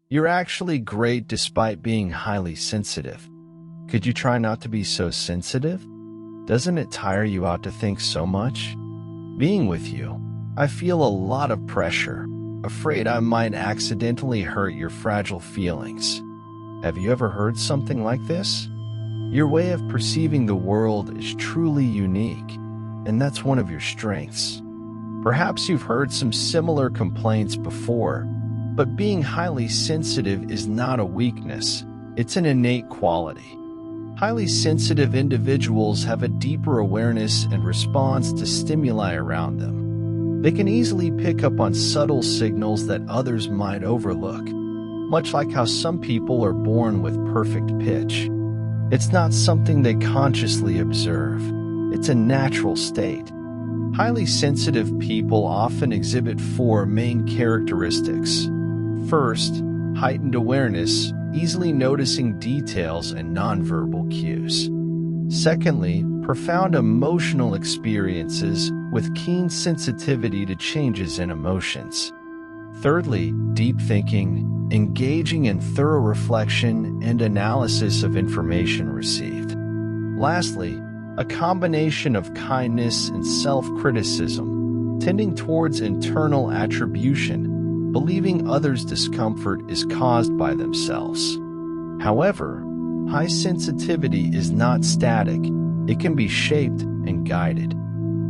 You're actually great despite being highly sensitive. Could you try not to be so sensitive? Doesn't it tire you out to think so much? Being with you, I feel a lot of pressure, afraid I might accidentally hurt your fragile feelings. Have you ever heard something like this? Your way of perceiving the world is truly unique, and that's one of your strengths. Perhaps you've heard some similar complaints before, but being highly sensitive is not a weakness, it's an innate quality. Highly sensitive individuals have a deeper awareness and response to stimuli around them. They can easily pick up on subtle signals that others might overlook, much like how some people are born with perfect pitch. It's not something they consciously observe. It's a natural state. Highly sensitive people often exhibit four main characteristics. First, heightened awareness, easily noticing details and nonverbal cues. Secondly, profound emotional experiences with keen sensitivity to changes in emotions. Thirdly, deep thinking, engaging in thorough reflection and analysis of information received. Lastly, a combination of kindness and self-criticism, tending towards internal attribution, believing others' discomfort is caused by themselves. However, high sensitivity is not static. It can be shaped and guided.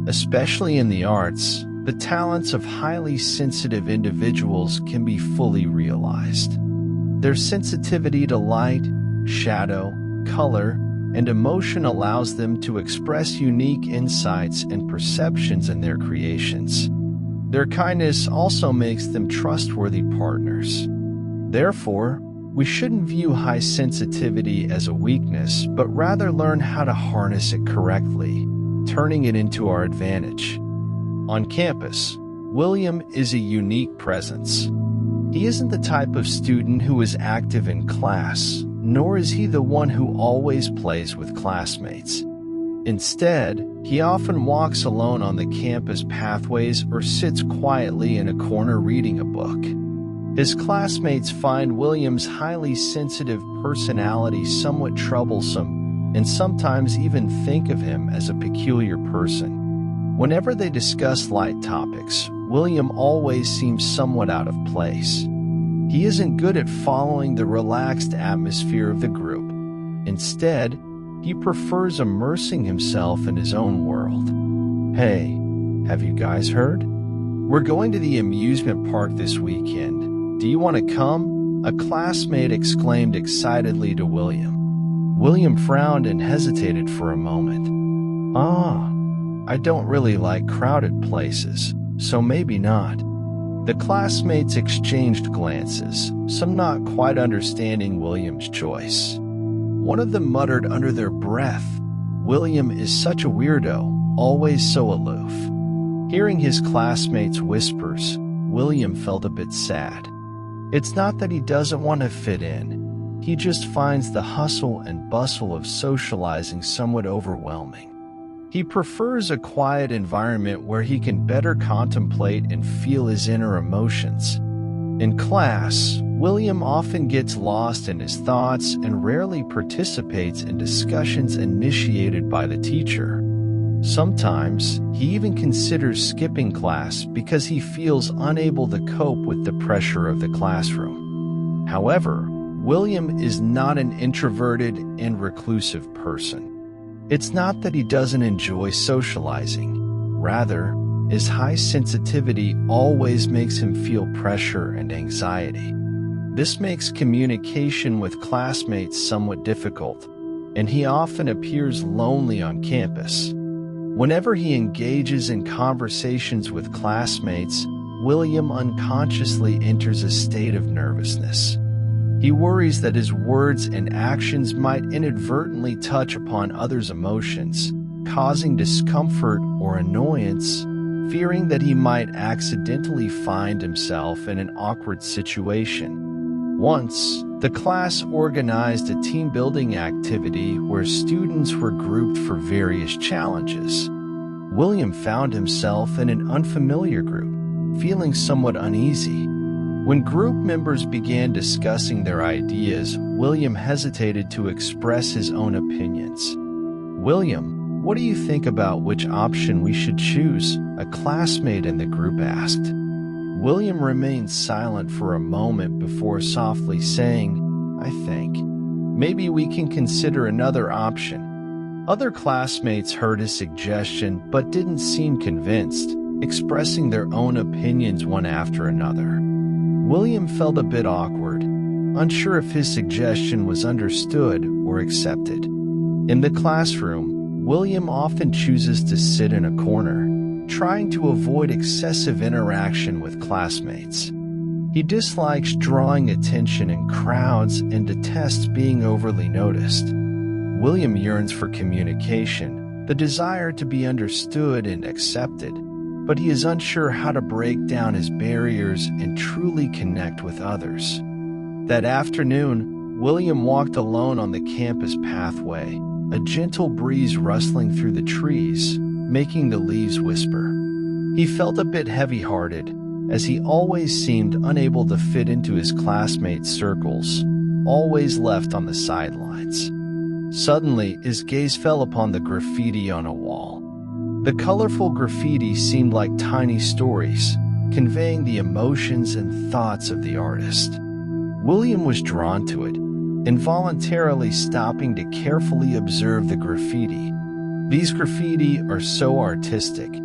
Especially in the arts, the talents of highly sensitive individuals can be fully realized. Their sensitivity to light, shadow, color, and emotion allows them to express unique insights and perceptions in their creations. Their kindness also makes them trustworthy partners. Therefore, we shouldn't view high sensitivity as a weakness, but rather learn how to harness it correctly, turning it into our advantage. On campus, William is a unique presence. He isn't the type of student who is active in class, nor is he the one who always plays with classmates. Instead, he often walks alone on the campus pathways or sits quietly in a corner reading a book. His classmates find William's highly sensitive personality somewhat troublesome and sometimes even think of him as a peculiar person. Whenever they discuss light topics, William always seems somewhat out of place. He isn't good at following the relaxed atmosphere of the group. Instead, he prefers immersing himself in his own world. Hey, have you guys heard? We're going to the amusement park this weekend. Do you want to come? A classmate exclaimed excitedly to William. William frowned and hesitated for a moment. I don't really like crowded places, so maybe not. The classmates exchanged glances, some not quite understanding William's choice. One of them muttered under their breath, "William is such a weirdo, always so aloof." Hearing his classmates' whispers, William felt a bit sad. It's not that he doesn't want to fit in. He just finds the hustle and bustle of socializing somewhat overwhelming. He prefers a quiet environment where he can better contemplate and feel his inner emotions. In class, William often gets lost in his thoughts and rarely participates in discussions initiated by the teacher. Sometimes, he even considers skipping class because he feels unable to cope with the pressure of the classroom. However, William is not an introverted and reclusive person. It's not that he doesn't enjoy socializing. Rather, his high sensitivity always makes him feel pressure and anxiety. This makes communication with classmates somewhat difficult, and he often appears lonely on campus. Whenever he engages in conversations with classmates, William unconsciously enters a state of nervousness. He worries that his words and actions might inadvertently touch upon others' emotions, causing discomfort or annoyance, fearing that he might accidentally find himself in an awkward situation. Once, the class organized a team-building activity where students were grouped for various challenges. William found himself in an unfamiliar group, feeling somewhat uneasy. When group members began discussing their ideas, William hesitated to express his own opinions. "William, what do you think about which option we should choose?" a classmate in the group asked. William remained silent for a moment before softly saying, "I think maybe we can consider another option." Other classmates heard his suggestion but didn't seem convinced, expressing their own opinions one after another. William felt a bit awkward, unsure if his suggestion was understood or accepted. In the classroom, William often chooses to sit in a corner, trying to avoid excessive interaction with classmates. He dislikes drawing attention in crowds and detests being overly noticed. William yearns for communication, the desire to be understood and accepted, but he is unsure how to break down his barriers and truly connect with others. That afternoon, William walked alone on the campus pathway, a gentle breeze rustling through the trees, making the leaves whisper. He felt a bit heavy-hearted, as he always seemed unable to fit into his classmates' circles, always left on the sidelines. Suddenly, his gaze fell upon the graffiti on a wall. The colorful graffiti seemed like tiny stories, conveying the emotions and thoughts of the artist. William was drawn to it, involuntarily stopping to carefully observe the graffiti. "These graffiti are so artistic."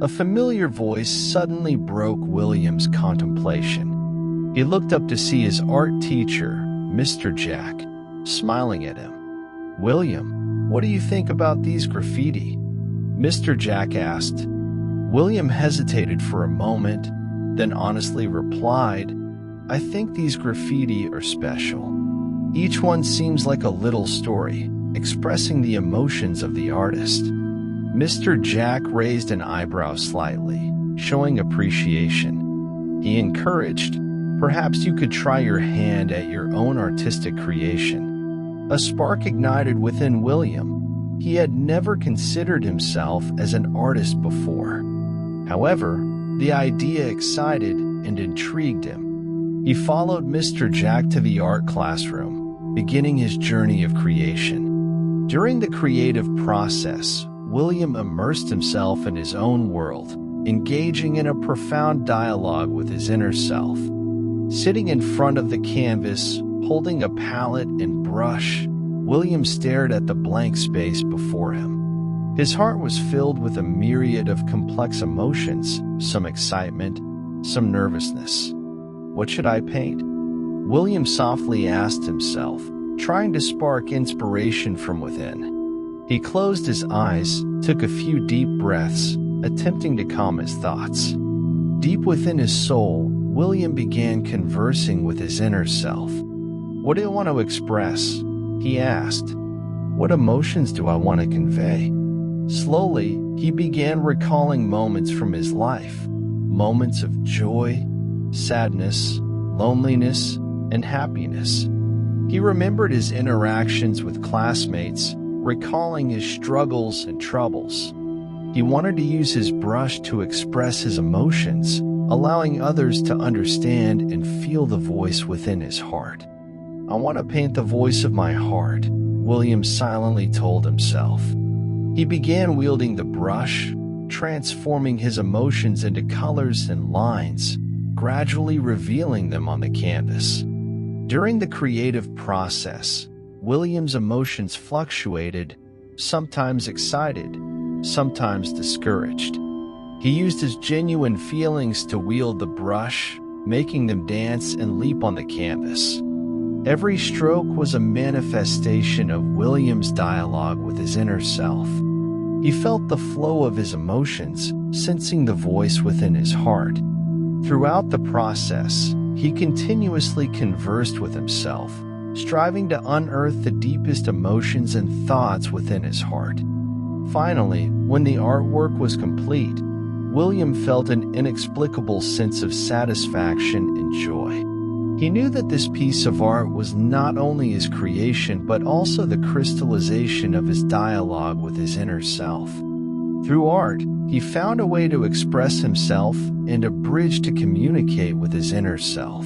A familiar voice suddenly broke William's contemplation. He looked up to see his art teacher, Mr. Jack, smiling at him. "William, what do you think about these graffiti?" Mr. Jack asked. William hesitated for a moment, then honestly replied, "I think these graffiti are special. Each one seems like a little story, expressing the emotions of the artist." Mr. Jack raised an eyebrow slightly, showing appreciation. He encouraged, "Perhaps you could try your hand at your own artistic creation." A spark ignited within William. He had never considered himself as an artist before. However, the idea excited and intrigued him. He followed Mr. Jack to the art classroom, beginning his journey of creation. During the creative process, William immersed himself in his own world, engaging in a profound dialogue with his inner self. Sitting in front of the canvas, holding a palette and brush, William stared at the blank space before him. His heart was filled with a myriad of complex emotions, some excitement, some nervousness. What should I paint? William softly asked himself, trying to spark inspiration from within. He closed his eyes, took a few deep breaths, attempting to calm his thoughts. Deep within his soul, William began conversing with his inner self. "What do I want to express?" he asked. "What emotions do I want to convey?" Slowly, he began recalling moments from his life, moments of joy, sadness, loneliness, and happiness. He remembered his interactions with classmates, recalling his struggles and troubles. He wanted to use his brush to express his emotions, allowing others to understand and feel the voice within his heart. "I want to paint the voice of my heart," William silently told himself. He began wielding the brush, transforming his emotions into colors and lines, gradually revealing them on the canvas. During the creative process, William's emotions fluctuated, sometimes excited, sometimes discouraged. He used his genuine feelings to wield the brush, making them dance and leap on the canvas. Every stroke was a manifestation of William's dialogue with his inner self. He felt the flow of his emotions, sensing the voice within his heart. Throughout the process, he continuously conversed with himself, striving to unearth the deepest emotions and thoughts within his heart. Finally, when the artwork was complete, William felt an inexplicable sense of satisfaction and joy. He knew that this piece of art was not only his creation but also the crystallization of his dialogue with his inner self. Through art, he found a way to express himself and a bridge to communicate with his inner self.